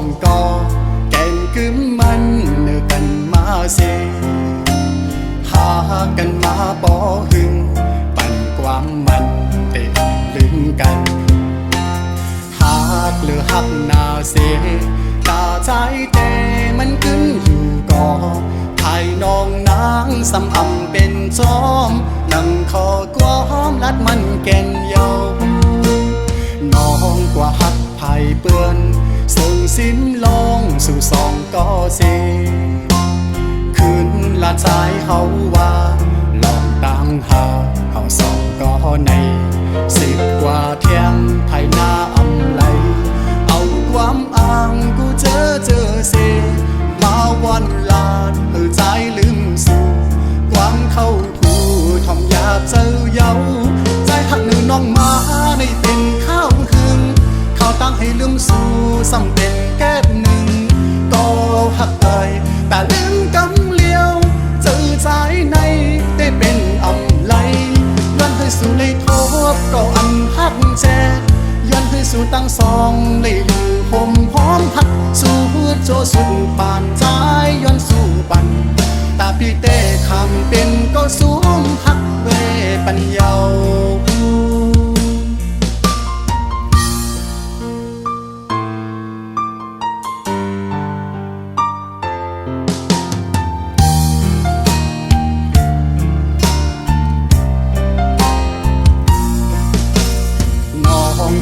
องก็แก่งกึมมันเนื้อกันมาเสหากันมาปอหึงปั่นความมันเตะลึงกันหากหรือหักนาเสตาใจแต่มันขึ้นอยู่ก่อภายน้องนางสำอำเป็นจอมนั่งคอกวามลัดมันแก่นเยาน้องกว่าหักไผ่เปื้อนส่งสิ้นลองสู่สองก็เสคืนละใจเฮาว่าลองตั้งหาเฮาสองก็ใน10 กว่าเที่ยงไทยหน้าอำไลเอาความอ้างกูเจอเสมาวันลาดเพื่อใจลืมสู่ความเข้าผู้ทอมยาเจ้าเยาใจหักหนึ่งน้องมาในเป็นข้าวหึงข้าวตั้งให้ลืมสู่ซ้ำเป็นแก้หนึ่งก็หักเอ่ยแต่ลืมกำเลี้ยวเจอใจในได้เป็นอำไลย้อนให้สู่ในทบก็อันหักแจย้อนให้สู่ตั้งสองเลยอยู่ห่มหอมหักสู่โจสุดป่านใจย้อนสู่ปันตาพี่เต้คำเป็นก็สูงหักเวปัญญา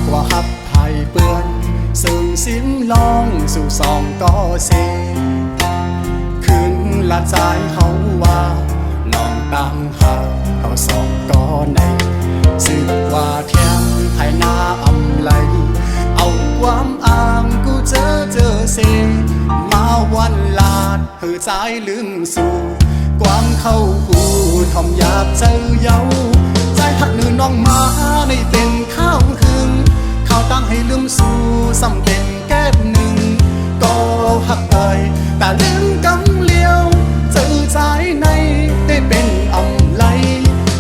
กว่าหับไผ่เปื้อนซึ่งสิ้นลองสู่สองก็เสคืนละใจเฮาว่าลองตั้งหาเฮาสองก็ใน10 กว่าเที่ยงไทยหน้าอำไลเอาความอ้างกูเจอเสมาวันลาดเฮือใจลืมสู่ความเข้าหูทอมอยากเจอเยาใจหักหนึ่งน้องมาในเป็นข้าวหึงข้าวตั้งให้ลืมสู่ซ้ำเป็นแก้หนึ่งก็หักเอ่ยแต่ลืมกำเลี้ยวเจอใจในได้เป็นอำไล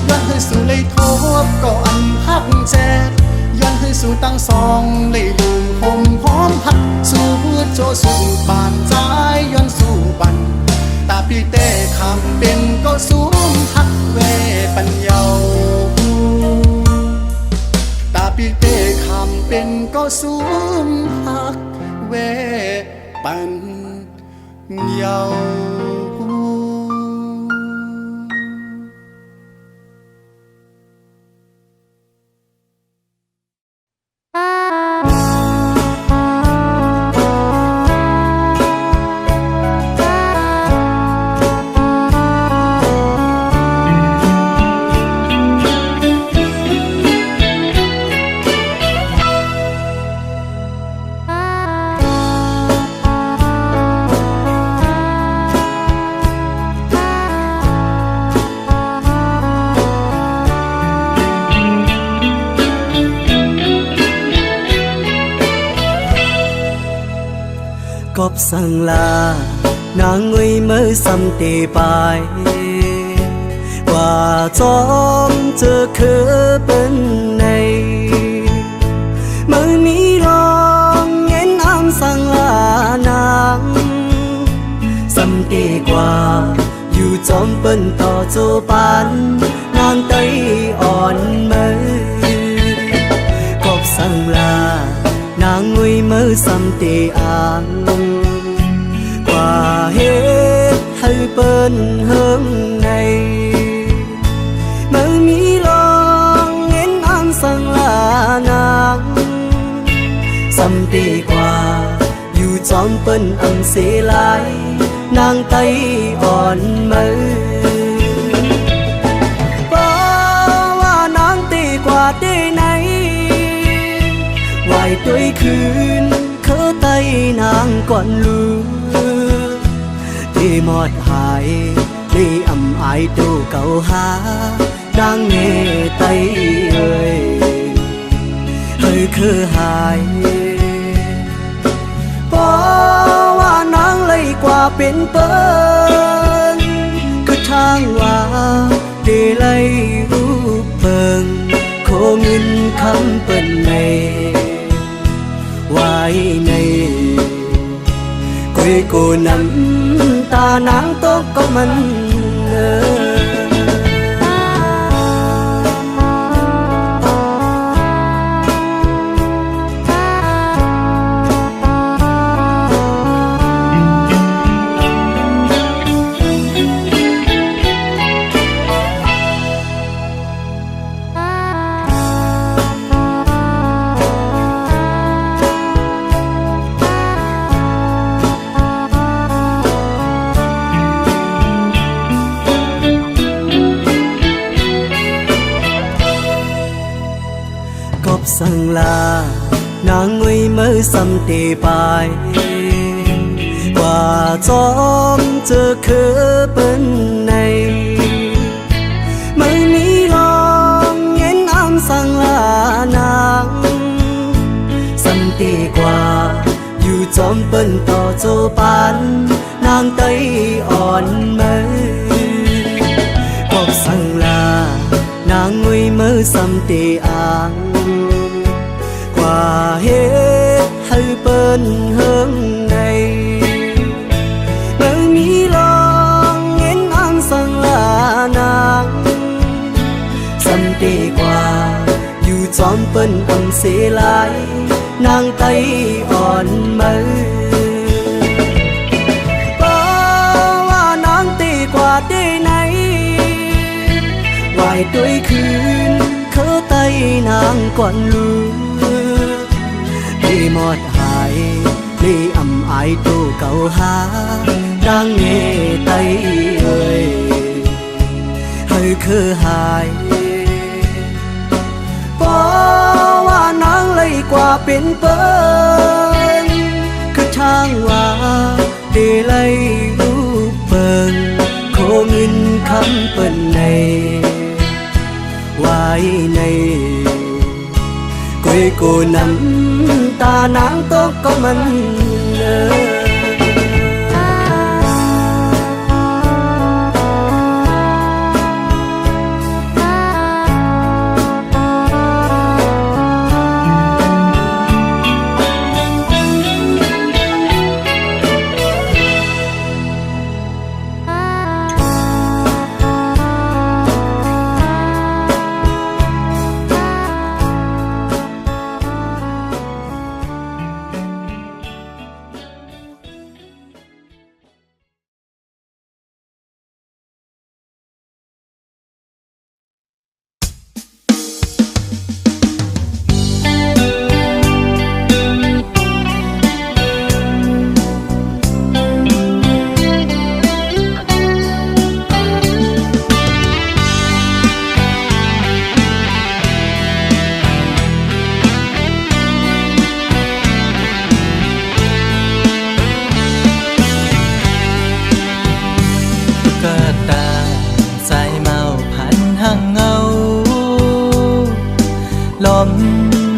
ย้อนให้สู่เลยทบก็อันหักแจย้อนให้สู่ตั้งสองเลยอยู่ห่มหอมหักสู่โจสู่ป่านใจย้อนสู่ปันตาพี่เต้คำเป็นก็สูงหักเวปัญญาตาพี่เต้คำเป็นก็สูงหักเวปัญญากบสั่งลานางงุยมือซ้ำตีไปว่าจอมเจอคือเป็นในมือมีลองเงินอ้ำสั่งลานางซ้ำตีกว่าอยู่จอมเป็นต่อโจปันนางไตอ่อนมือกบสั่งลานางงุยมือซ้ำตีอ่างกว่าเหตุให้เปิ้นเฮิงในมือมีลองเงินอ้ำสั่งลานางซ้ำตีกว่าอยู่จอมเปิ้นอำเสลายนางไตอ่อนมือบ่ว่านางตีกว่าได้ไหนไหวตัวคืนเขาไตนางก่อนลูที่หมดหายที่อำอายตู้เก่าหานางเงไตเอ้ยเฮ้ยคือหายเพราะว่านางเลยกว่าเป็นเปิ้นคือทางว่าได้เลยรูปเปิงโคเงินคำเปิ้นในไว้ใน กุยกูน้ำตานางตกก็มันสั่งลานางงวยมือสำตีไปว่าจอมเจอคือเป็นในไม่มีลองเย็นอ้ำสั่งลานางสำตีกว่าอยู่จอมเป็นต่อโจปันนางไตอ่อนมือบอกสั่งลานางงวยมือสำตีอ่างว่าเหตุให้เปิ้นเฮิงในเมื่อมีลองเงินอ้ำสั่งลานางสำตีกว่าอยู่จอมเปิ้นอำเสียหลายนางไตอ่อนมือบ่ว่านางตีกว่าได้ไหนไหวด้วยคืนเขาไตนางก่อนลืมได้หมดหายได้อำอายตู้เก่าหาดังเงไตเอ่ยให้คือหายบ่ว่านางเลยกว่าเป็นเปิ้นคือทางว่าได้เลยรูปเปิ้นโคเงินคำเปิ้นในไว้ในกุยกูน้ำตานางตกก็มัน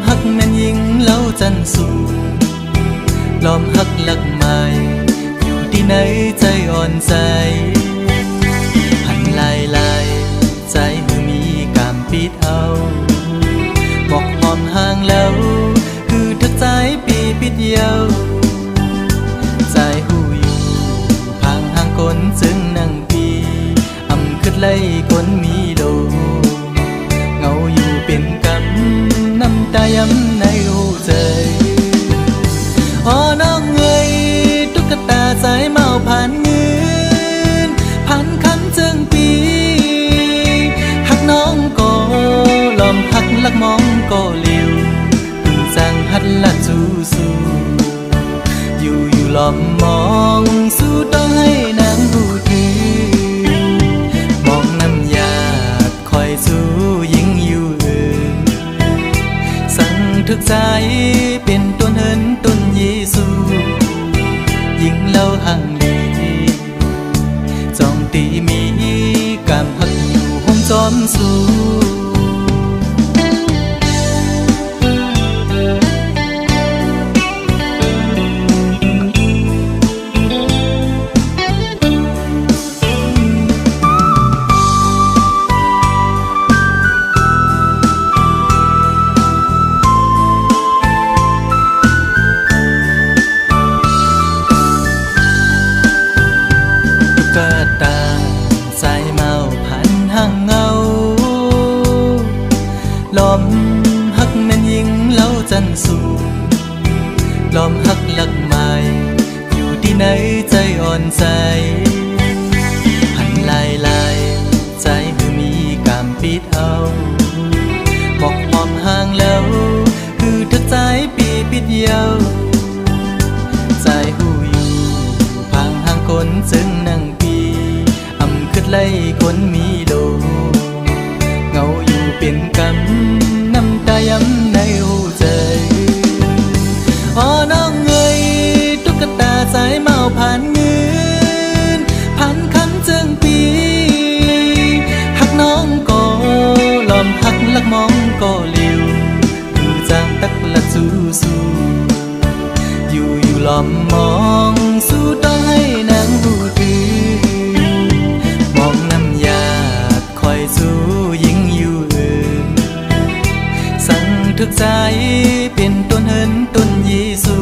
หักแม่นยิงเล่าจันสูล้อมหักหลักใหม่อยู่ที่ไหนใจอ่อนใจหันลายใจมือมีกามปิดเอาบอกหอมห่างแล้วคือทักใจปีปิดเยาใจหูอยู่ห่างคนจึงนั่งปีอำขึ้นไล่คนมีโลเงาอยู่เป็นกำน้ำตาย้ำในหูใจอ๋อน้องเอ้ยตุ๊กตาสายเมาผ่านเงินผ่านคำจึงปีหักน้องก็ลอมหักลักมองก็เลี้ยวตึงสั่งหัดละสู้อยู่ลอมมองสู้ต้องให้นางหูถือมองน้ำยาดคอยสู้ยิ่งอยู่สั่งทึกใจเป็นต้นเหินต้นเยซูยิ่งเล่าห่างดีจองตีมีกามหักอยู่ห้องจอมสู้ ล้อมหักหลักใหม่อยู่ที่ไหนใจอ่อนใจหันลายใจคือมีกามปิดเอาหมอกหอมห่างแล้วคือทักใจปีปิดเยาใจหูอยู่พังห่างคนจึงนั่งปีอำขึ้นไล่คนมีโลเงาอยู่เป็นกำน้ำตาย้ำในหูใจอ๋อน้องเงยตุ๊กตาสายเมาผ่านเงินผ่านคำจึงปีหักน้องก็ลอมหักลักมองก็เลี้ยวคือจางตักละสู้อยู่ลอมมองสู้ต้องให้นางหูดื้อมองน้ำยาดคอยสู้ยิ่งอยู่อื่นสั่งทุกใจเป็นต้นเหินต้นยีสู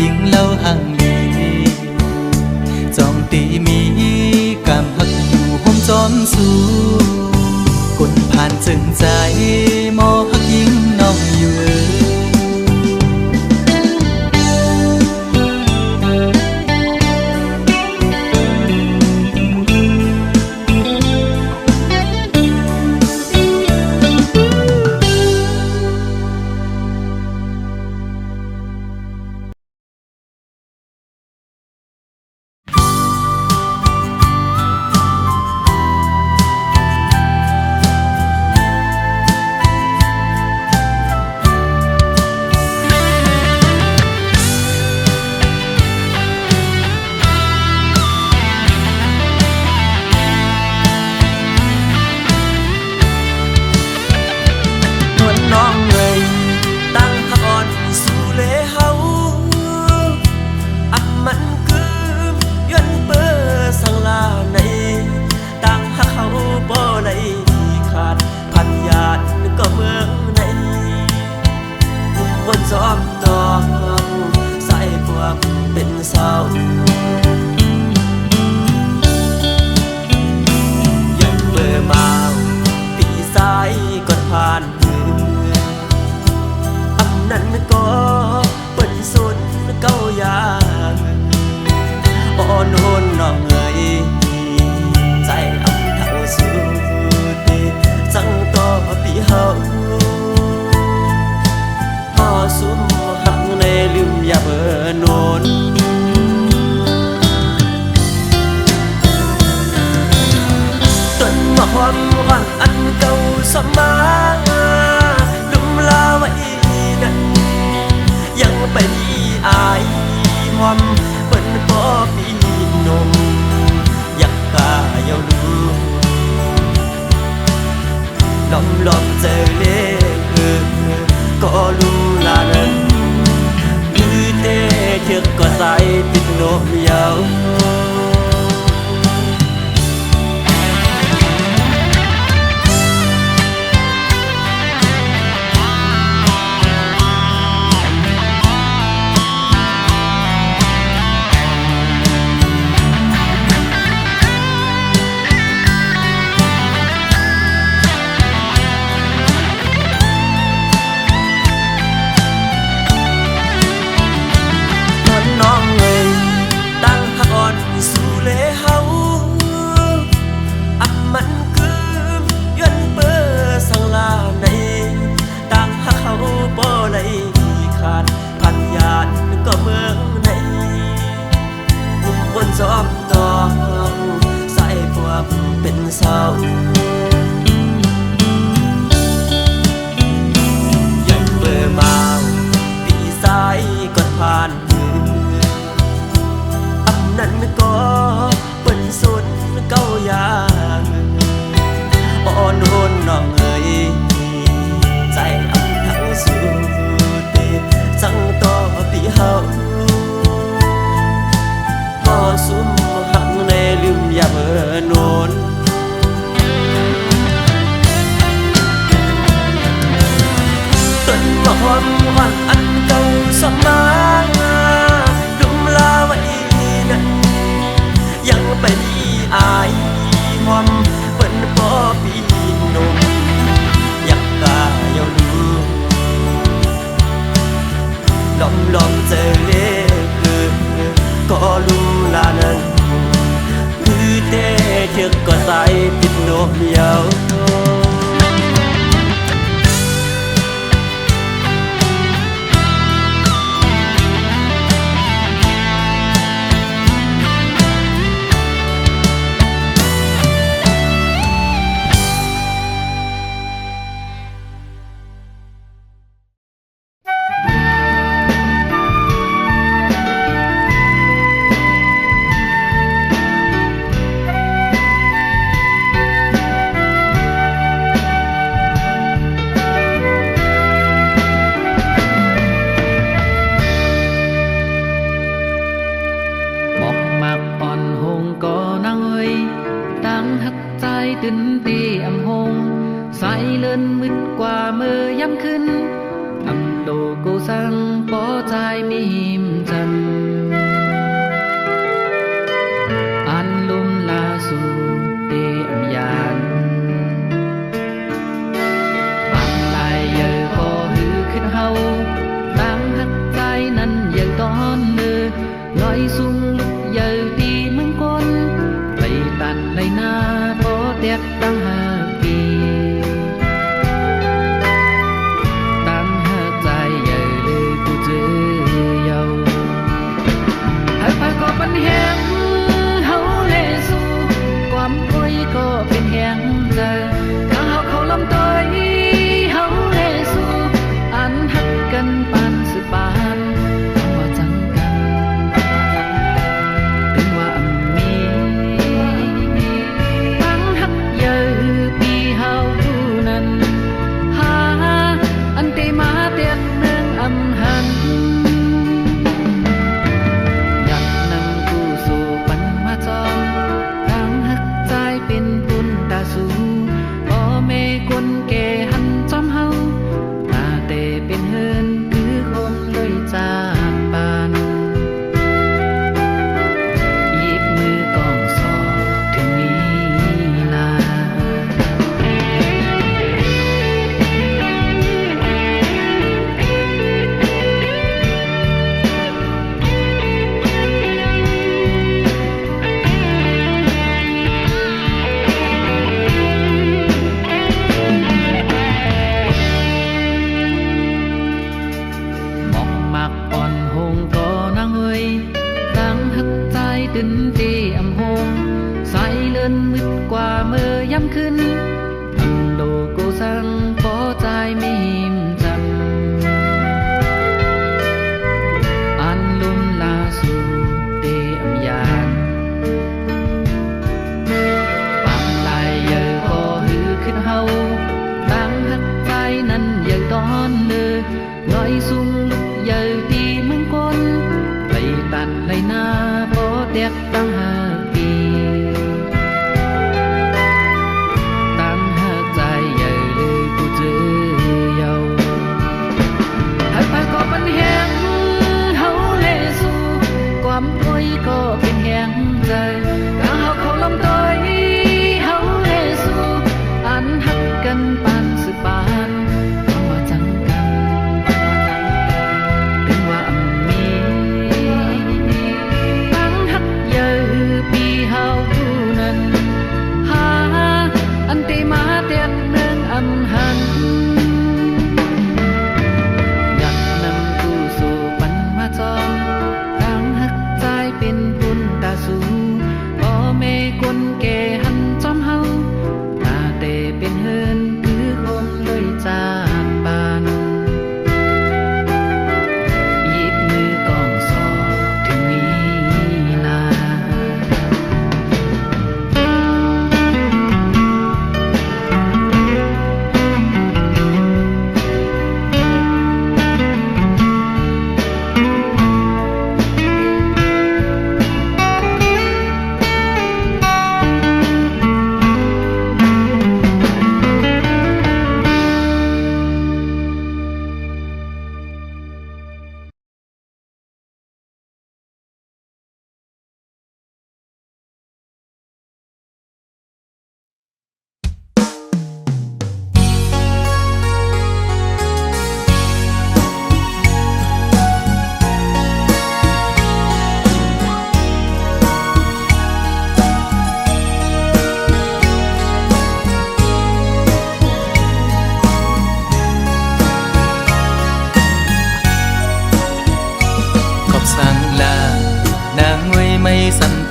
ยิ่งเล่าห่างลีจองตีมีกามหักอยู่ห่มจอมสู้คนผ่านจึงใจมอหักยิ่งน้องอยู่ lòng trời lê cứ có lu là nâng cứ thế thiệt có sai thịt nộp nhau ตื่นตีอำหงสายเลื่อนมืดกว่าเมื่อยามขึ้นอำโดกูสังปอใจมีหิมจันอันลุมลาสู่เตอำยานปังลายเยอะพอหือขึ้นเฮาตั้งหักใจนั้นยังตอนเนื้อลอยสูงลุกเยอะตีมึงก้นไปตันในหน้าพอเตียกตั้งหาปีตั้งหักใจเยอะเลยกูเจอเยาให้พาก็ปันแหงเฮาเลสู่ความป่วยก็เป็นแหงเจอข้างเฮาเขาลำต้อยเฮาเลสู่อันหักกันปานสืบปานว่าจังกันเป็นว่าอำมีตั้งหักเยอะปีเฮาผู้นั้นหาอันตีมาเตียกเมืองอำหันอยากนำกูสู่ปันมาจอมตั้งหักใจเป็นบุญตาสูพ่อแม่คนแก่หันจอมเฮาตาเตเป็นเฮินคือคมเลยจากปานหยิบมือกองสอบถึงมีลาหมอกมักอ่อนหงก็นางเอ้ยตั้งหักใจตื่นตีอำหงสายเลื่อนมืดกว่าเมื่อยามขึ้นอำโลกูสังปอใจไม่หิมจันอันลุมลาสู่เตอำยานปังลายเยอะพอหือขึ้นเฮาตั้งหักใจนั้นยังตอนเนื้อลอยสูงลุกเยอะตีมึงก้นไปตันในหน้าพอเตียกตั้งหาปีตั้งหักใจเยอะเลย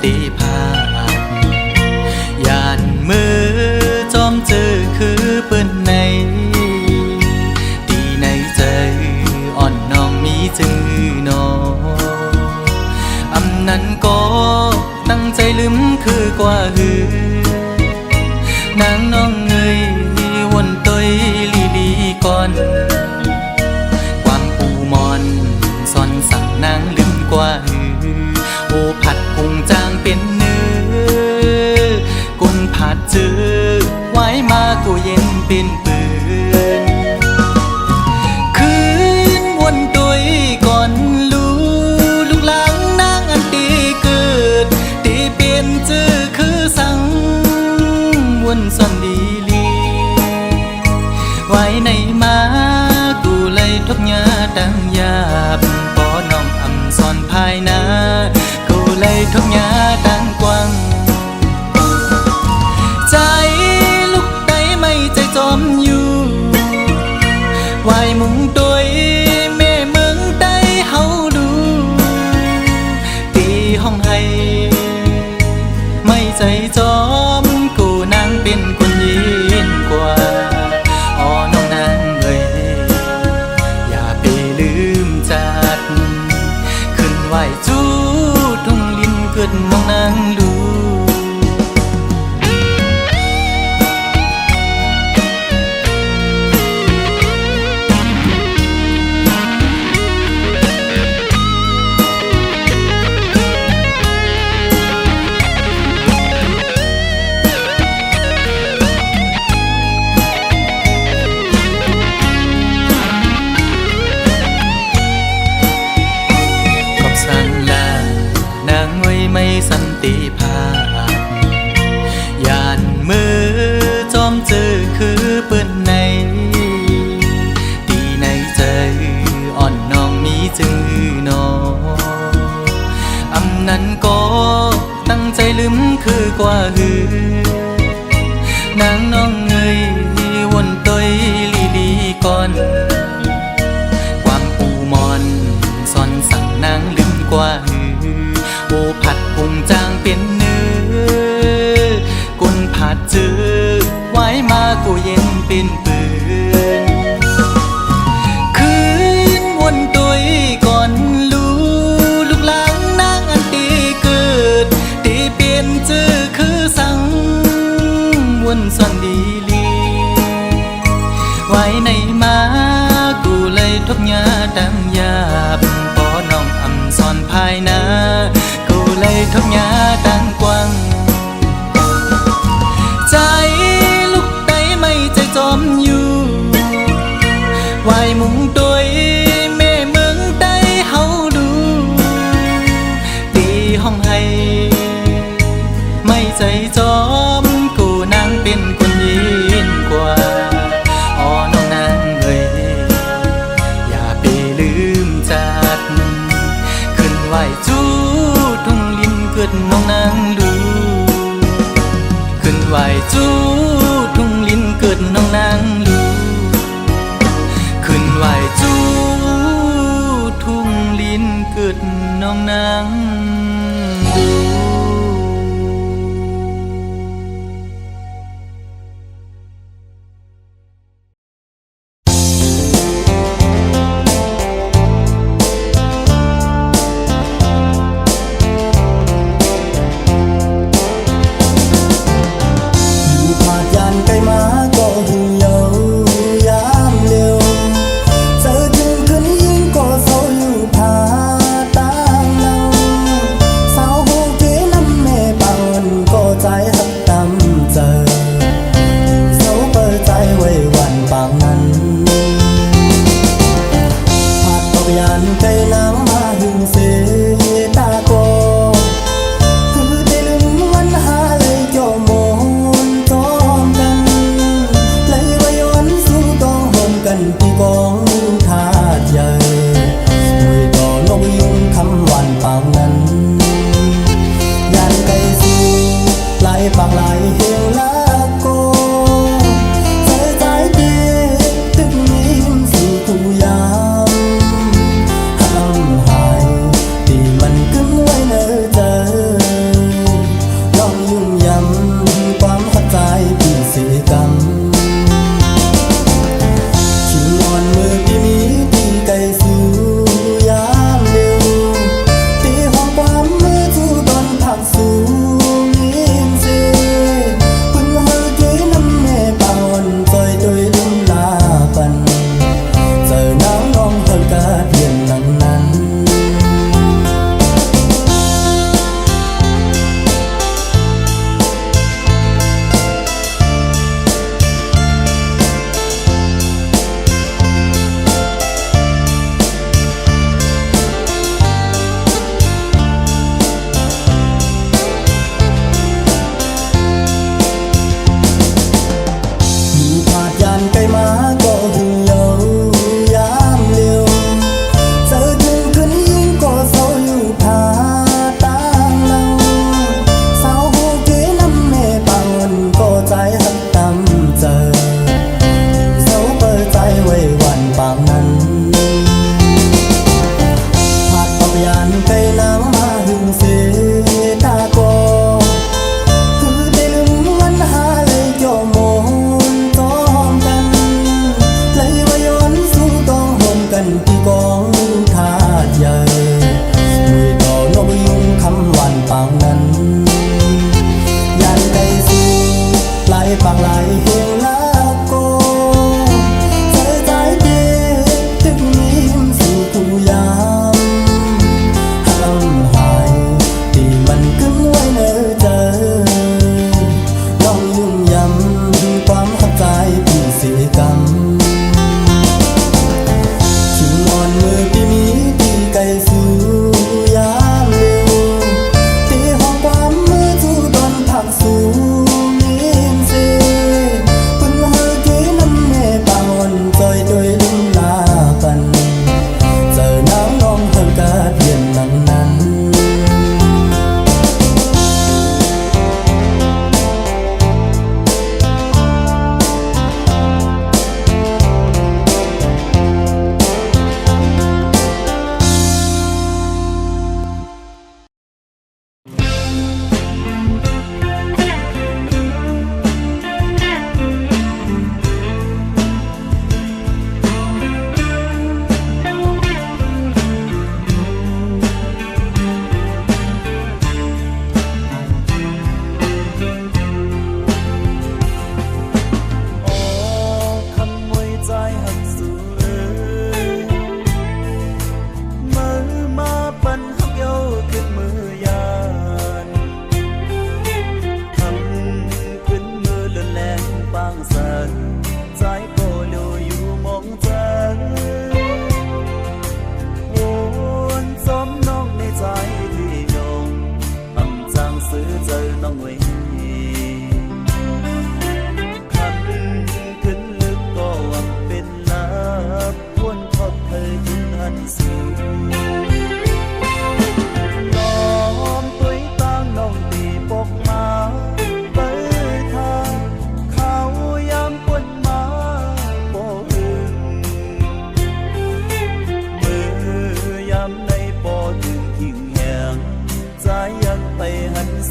ติภาพยานมือจอมเจอคือเปิ้นในที่ในใจอ่อนน้องมีจือหนออำนั้นก็ตั้งใจลืมคือกว่าหือนางน้องเงยวนตอยลีลีก่อนความปูมอนซ่อนสั่งนางลืมกว่าหือโอผัดพุงจางเป็นเนื้อกุนผัดเจอไว้มากูเย็นเป็นปืนคืนวนตอยก่อนลูกหลังนางอันตีเกิดตีเป็นเจอคือสั่งวนซ่อนดีลีไว้ในมากูเลยทบยาดังยาบปอน้องอำซ่อนภายนากูเลยทบยาดังกว้างใจลูกไตไม่ใจจอมอยู่ไว้มุงตัวแม่เมืองใต้เฮาดูตีห้องให้ไม่ใจจอมกูนางเป็นคนยินกว่าอ๋อน้องนางเอ้ยอย่าไปลืมจัดขึ้นไหวจูทุ่งลินเกิดน้องนางดูไม่สันติภาพยานมือจอมเจอคือเปิ้นในที่ในใจอ่อนน้องมีจือหนออำนั้นก็ตั้งใจลืมคือกว่าหือนางน้องเงยวนตอยลีลีก่อนความปูมอนซ่อนสั่งนางลืมกว่าหือโอผัดพุงจางเป็นเนื้อกุนผัดเจอไว้มากูเย็นเป็นปืนคืนวนตัวก่อนลูกหลังนางอันตีเกิดตีเปลี่ยนเจอคือสั่งวนซ่อนดีลีไว้ในมากูเลยทบยาดังยาบปอน้องอำซ่อนภายนาเลยทบยาดังกว้างใจลูกไตไม่ใจจอมอยู่ไว้มุงตัวแม่เมืองใต้เฮาดูตีห้องให้ไม่ใจจอมกูนางเป็นคนยินกว่าอ๋อน้องนางเอ้ยอย่าไปลืมจัดขึ้นไหวจูเกิดน้องนางดูขึ้นไหวจูทุ่งลินเกิดน้องนางดูขึ้นไหวจูทุ่งลินเกิดน้องนางดู เ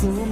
สูง